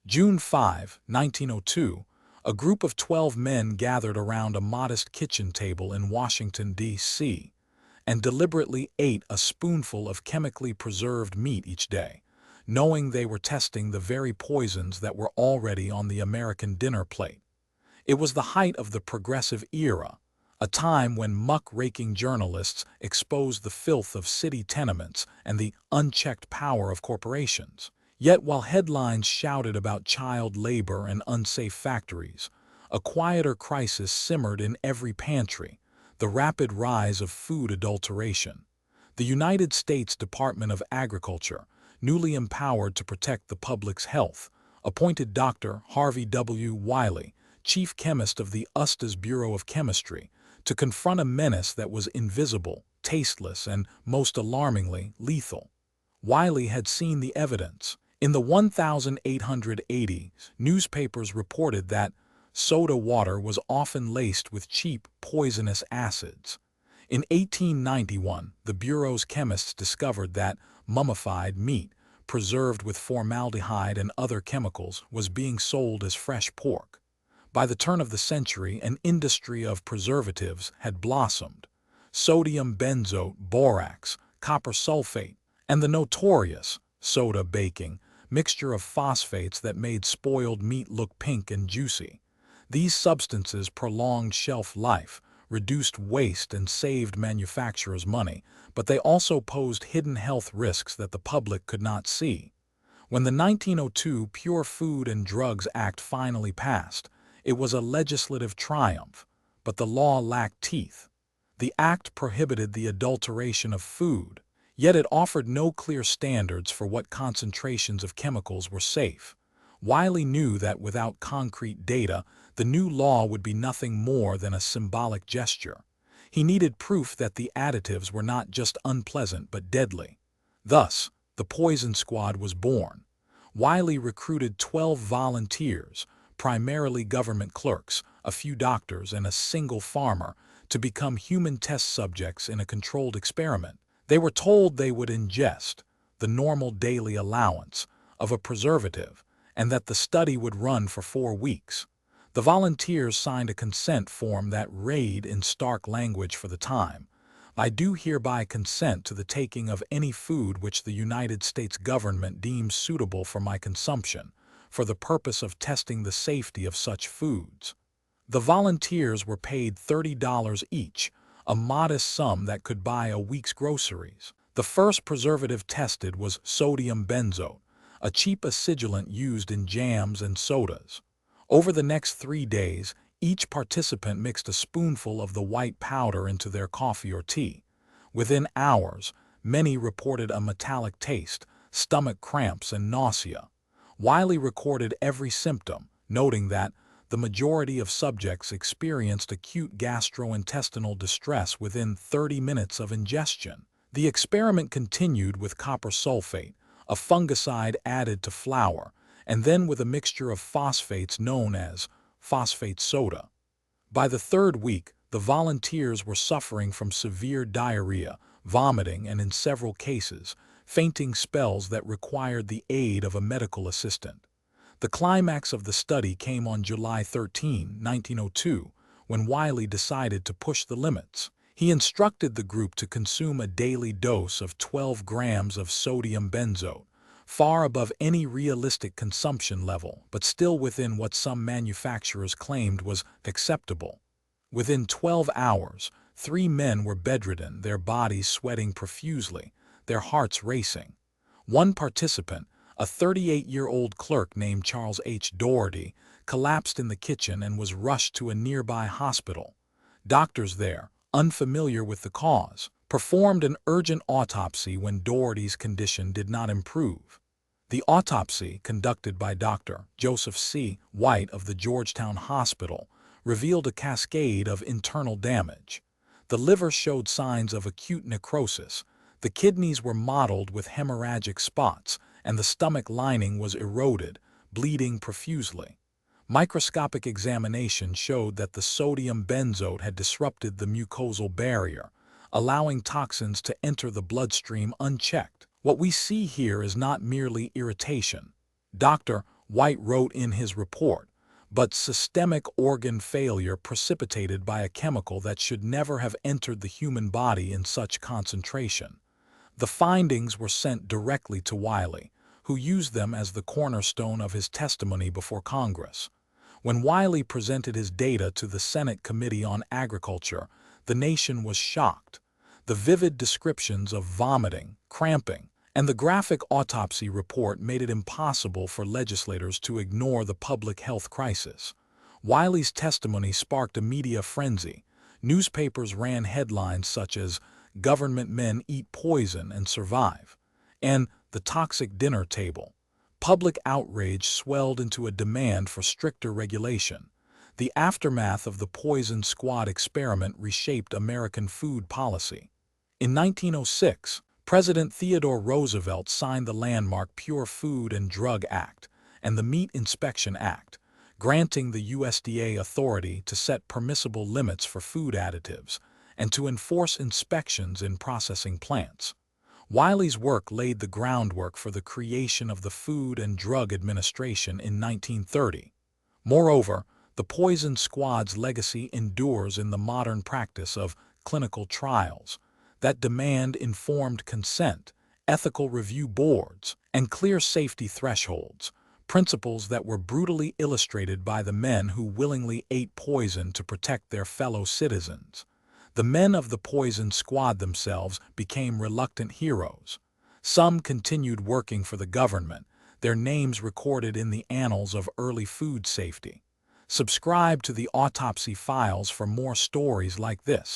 June 5, 1902, a group of 12 men gathered around a modest kitchen table in Washington, D.C., and deliberately ate a spoonful of chemically preserved meat each day, knowing they were testing the very poisons that were already on the American dinner plate. It was the height of the progressive era, a time when muck-raking journalists exposed the filth of city tenements and the unchecked power of corporations. Yet while headlines shouted about child labor and unsafe factories, a quieter crisis simmered in every pantry: the rapid rise of food adulteration. The United States Department of Agriculture, newly empowered to protect the public's health, appointed Dr. Harvey W. Wiley, chief chemist of the USDA's Bureau of Chemistry, to confront a menace that was invisible, tasteless, and, most alarmingly, lethal. Wiley had seen the evidence. In the 1880s, newspapers reported that soda water was often laced with cheap, poisonous acids. In 1891, the Bureau's chemists discovered that mummified meat, preserved with formaldehyde and other chemicals, was being sold as fresh pork. By the turn of the century, an industry of preservatives had blossomed: sodium benzoate, borax, copper sulfate, and the notorious soda baking mixture of phosphates that made spoiled meat look pink and juicy. These substances prolonged shelf life, reduced waste, and saved manufacturers money, but they also posed hidden health risks that the public could not see. When the 1902 Pure Food and Drugs Act finally passed, it was a legislative triumph, but the law lacked teeth. The act prohibited the adulteration of food, yet it offered no clear standards for what concentrations of chemicals were safe. Wiley knew that without concrete data, the new law would be nothing more than a symbolic gesture. He needed proof that the additives were not just unpleasant but deadly. Thus, the Poison Squad was born. Wiley recruited 12 volunteers, primarily government clerks, a few doctors, and a single farmer, to become human test subjects in a controlled experiment. They were told they would ingest the normal daily allowance of a preservative, and that the study would run for 4 weeks. The volunteers signed a consent form that read in stark language for the time: "I do hereby consent to the taking of any food which the United States government deems suitable for my consumption, for the purpose of testing the safety of such foods." The volunteers were paid $30 each, a modest sum that could buy a week's groceries. The first preservative tested was sodium benzoate, a cheap acidulant used in jams and sodas. Over the next 3 days, each participant mixed a spoonful of the white powder into their coffee or tea. Within hours, many reported a metallic taste, stomach cramps, and nausea. Wiley recorded every symptom, noting that the majority of subjects experienced acute gastrointestinal distress within 30 minutes of ingestion. The experiment continued with copper sulfate, a fungicide added to flour, and then with a mixture of phosphates known as phosphate soda. By the 3rd week, the volunteers were suffering from severe diarrhea, vomiting, and in several cases, fainting spells that required the aid of a medical assistant. The climax of the study came on July 13, 1902, when Wiley decided to push the limits. He instructed the group to consume a daily dose of 12 grams of sodium benzoate, far above any realistic consumption level, but still within what some manufacturers claimed was acceptable. Within 12 hours, 3 men were bedridden, their bodies sweating profusely, their hearts racing. One participant, a 38-year-old clerk named Charles H. Doherty, collapsed in the kitchen and was rushed to a nearby hospital. Doctors there, unfamiliar with the cause, performed an urgent autopsy when Doherty's condition did not improve. The autopsy, conducted by Dr. Joseph C. White of the Georgetown Hospital, revealed a cascade of internal damage. The liver showed signs of acute necrosis, the kidneys were mottled with hemorrhagic spots, and the stomach lining was eroded, bleeding profusely. Microscopic examination showed that the sodium benzoate had disrupted the mucosal barrier, allowing toxins to enter the bloodstream unchecked. What we see here is not merely irritation. Dr. White wrote in his report, but systemic organ failure precipitated by a chemical that should never have entered the human body in such concentration. The findings were sent directly to Wiley, who used them as the cornerstone of his testimony before Congress. When Wiley presented his data to the Senate Committee on Agriculture, the nation was shocked. The vivid descriptions of vomiting, cramping, and the graphic autopsy report made it impossible for legislators to ignore the public health crisis. Wiley's testimony sparked a media frenzy. Newspapers ran headlines such as "Government Men Eat Poison and Survive" and "The Toxic Dinner Table." Public outrage swelled into a demand for stricter regulation. The aftermath of the Poison Squad experiment reshaped American food policy. In 1906, President Theodore Roosevelt signed the landmark Pure Food and Drug Act and the Meat Inspection Act, granting the USDA authority to set permissible limits for food additives and to enforce inspections in processing plants. Wiley's work laid the groundwork for the creation of the Food and Drug Administration in 1930. Moreover, the Poison Squad's legacy endures in the modern practice of clinical trials that demand informed consent, ethical review boards, and clear safety thresholds, principles that were brutally illustrated by the men who willingly ate poison to protect their fellow citizens. The men of the Poison Squad themselves became reluctant heroes. Some continued working for the government, their names recorded in the annals of early food safety. Subscribe to the Autopsy Files for more stories like this.